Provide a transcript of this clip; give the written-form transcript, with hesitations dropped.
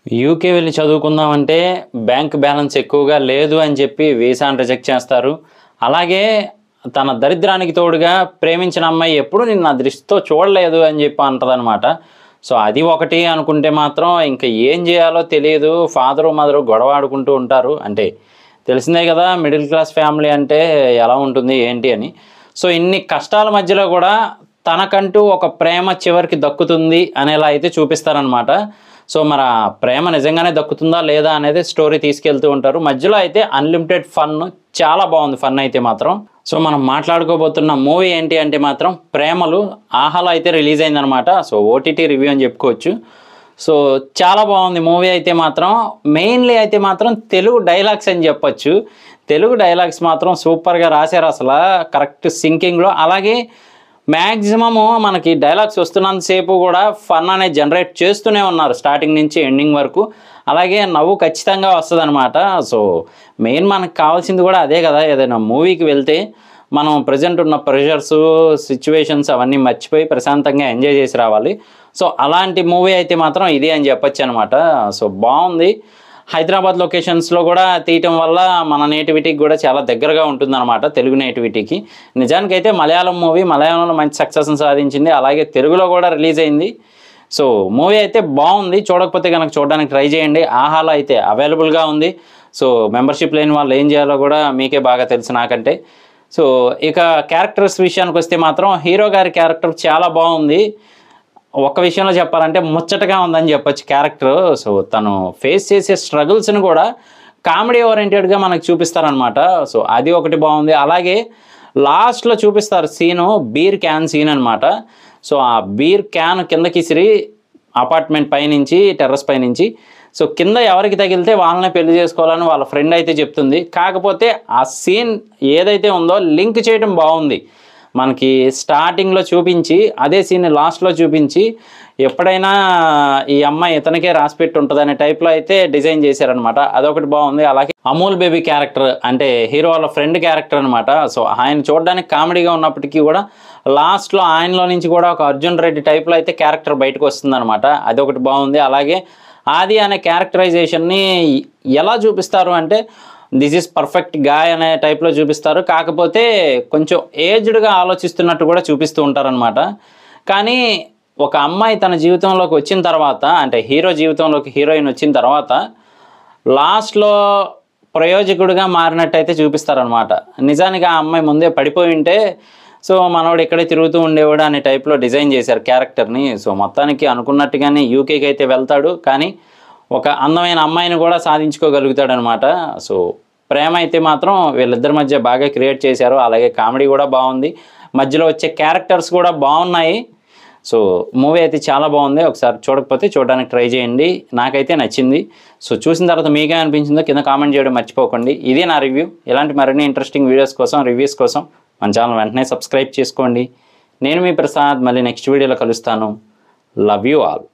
UK వెళ్ళి చదువుకుందామంటే bank balance ఎక్కువగా లేదు అని చెప్పి వీసాను రిజెక్ట్ చేస్తారు. అలాగే తన దరిద్రానికి తోడుగా ప్రేమించిన అమ్మాయి ఎప్పుడు నేను నా దృష్టితో చూడలేదు అని చెప్పి అంటదనమాట. సో అది ఒకటి అనుకుంటే మాత్రం ఇంకా ఏం చేయాలో తెలియదు. ఫాదరు మదరు గొడవ ఆడుకుంటూ ఉంటారు. అంటే తెలిసిందే కదా మిడిల్ క్లాస్ ఫ్యామిలీ అంటే ఎలా ఉంటుంది ఏంటి అని. సో ఇన్ని కష్టాల మధ్యలో కూడా తనకంటూ ఒక ప్రేమ చివరికి దక్కుతుంది అనేలా అయితే చూపిస్తారనమాట. సో మరి ఆ ప్రేమ నిజంగానే దక్కుతుందా లేదా అనేది స్టోరీ తీసుకెళ్తూ ఉంటారు. మధ్యలో అయితే అన్లిమిటెడ్ ఫన్, చాలా బాగుంది ఫన్ అయితే మాత్రం. సో మనం మాట్లాడుకోబోతున్న మూవీ ఏంటి అంటే మాత్రం ప్రేమలు. ఆహాలో అయితే రిలీజ్ అయిందనమాట. సో ఓటీటీ రివ్యూ అని చెప్పుకోవచ్చు. సో చాలా బాగుంది మూవీ అయితే మాత్రం. మెయిన్లీ అయితే మాత్రం తెలుగు డైలాగ్స్ అని చెప్పచ్చు. తెలుగు డైలాగ్స్ మాత్రం సూపర్గా రాశారు అసలు, కరెక్ట్ సింకింగ్లో. అలాగే మ్యాక్సిమము మనకి డైలాగ్స్ వస్తున్నంతసేపు కూడా ఫన్ అనేది జనరేట్ చేస్తూనే ఉన్నారు స్టార్టింగ్ నుంచి ఎండింగ్ వరకు. అలాగే నవ్వు ఖచ్చితంగా వస్తుంది అనమాట. సో మెయిన్ మనకు కావాల్సింది కూడా అదే కదా. ఏదైనా మూవీకి వెళ్తే మనం ప్రజెంట్ ఉన్న ప్రెషర్స్, సిచ్యువేషన్స్ అవన్నీ మర్చిపోయి ప్రశాంతంగా ఎంజాయ్ చేసి రావాలి. సో అలాంటి మూవీ అయితే మాత్రం ఇది అని చెప్పచ్చు అనమాట. సో బాగుంది. హైదరాబాద్ లొకేషన్స్లో కూడా తీయటం వల్ల మన నేటివిటీకి కూడా చాలా దగ్గరగా ఉంటుందన్నమాట, తెలుగు నేటివిటీకి. నిజానికైతే మలయాళం మూవీ మలయాళంలో మంచి సక్సెస్ని సాధించింది. అలాగే తెలుగులో కూడా రిలీజ్ అయింది. సో మూవీ అయితే బాగుంది. చూడకపోతే కనుక చూడడానికి ట్రై చేయండి. ఆహాలో అయితే అవైలబుల్గా ఉంది. సో మెంబర్షిప్ లేని వాళ్ళు ఏం చేయాలో కూడా మీకే బాగా తెలుసు నాకంటే. సో ఇక క్యారెక్టర్స్ విషయానికి వస్తే మాత్రం హీరో గారి క్యారెక్టర్ చాలా బాగుంది. ఒక్క విషయంలో చెప్పాలంటే ముచ్చటగా ఉందని చెప్పొచ్చు క్యారెక్టర్. సో తను ఫేస్ చేసే స్ట్రగుల్స్ని కూడా కామెడీ ఓరియంటెడ్గా మనకు చూపిస్తారనమాట. సో అది ఒకటి బాగుంది. అలాగే లాస్ట్లో చూపిస్తారు సీను, బీర్ క్యాన్ సీన్ అనమాట. సో ఆ బీర్ క్యాన్ కిందకి ఇసిరి అపార్ట్మెంట్ పైనుంచి, టెర్రస్ పైనుంచి, సో కింద ఎవరికి తగిలితే వాళ్ళనే పెళ్లి చేసుకోవాలని వాళ్ళ ఫ్రెండ్ అయితే చెప్తుంది. కాకపోతే ఆ సీన్ ఏదైతే ఉందో లింక్ చేయడం బాగుంది. మనకి స్టార్టింగ్లో చూపించి అదే సీన్ లాస్ట్లో చూపించి ఎప్పుడైనా ఈ అమ్మాయి ఇతనికే రాసిపెట్టి ఉంటుంది అనే టైప్లో అయితే డిజైన్ చేశారనమాట. అదొకటి బాగుంది. అలాగే అమూల్ బేబీ క్యారెక్టర్ అంటే హీరో వాళ్ళ ఫ్రెండ్ క్యారెక్టర్ అనమాట. సో ఆయన చూడడానికి కామెడీగా ఉన్నప్పటికీ కూడా లాస్ట్లో ఆయనలో నుంచి కూడా ఒక అర్జున్ రెడ్డి టైప్లో అయితే క్యారెక్టర్ బయటకు వస్తుందన్నమాట. అదొకటి బాగుంది. అలాగే ఆది అనే క్యారెక్టరైజేషన్ని ఎలా చూపిస్తారు అంటే దిస్ ఈజ్ పర్ఫెక్ట్ గాయ్ అనే టైప్లో చూపిస్తారు. కాకపోతే కొంచెం ఏజ్డ్గా ఆలోచిస్తున్నట్టు కూడా చూపిస్తూ ఉంటారనమాట. కానీ ఒక అమ్మాయి తన జీవితంలోకి వచ్చిన తర్వాత, అంటే హీరో జీవితంలోకి హీరోయిన్ వచ్చిన తర్వాత లాస్ట్లో ప్రయోజకుడిగా మారినట్టయితే చూపిస్తారనమాట. నిజానికి ఆ అమ్మాయి ముందే పడిపోయి ఉంటే సో మనోడు ఇక్కడే తిరుగుతూ ఉండేవాడు అనే టైప్లో డిజైన్ చేశారు క్యారెక్టర్ని. సో మొత్తానికి అనుకున్నట్టుగానే యూకేకి అయితే వెళ్తాడు, కానీ ఒక అందమైన అమ్మాయిని కూడా సాధించుకోగలుగుతాడు అనమాట. సో ప్రేమ అయితే మాత్రం వీళ్ళిద్దరి మధ్య బాగా క్రియేట్ చేశారు. అలాగే కామెడీ కూడా బాగుంది. మధ్యలో వచ్చే క్యారెక్టర్స్ కూడా బాగున్నాయి. సో మూవీ అయితే చాలా బాగుంది. ఒకసారి చూడకపోతే చూడడానికి ట్రై చేయండి. నాకైతే నచ్చింది. సో చూసిన తర్వాత మీకే అనిపించిందో కింద కామెంట్ చేయడం మర్చిపోకండి. ఇదే నా రివ్యూ. ఇలాంటి మరిన్ని ఇంట్రెస్టింగ్ వీడియోస్ కోసం, రివ్యూస్ కోసం మన ఛానల్ వెంటనే సబ్స్క్రైబ్ చేసుకోండి. నేను మీ ప్రసాద్. మళ్ళీ నెక్స్ట్ వీడియోలో కలుస్తాను. Love you all.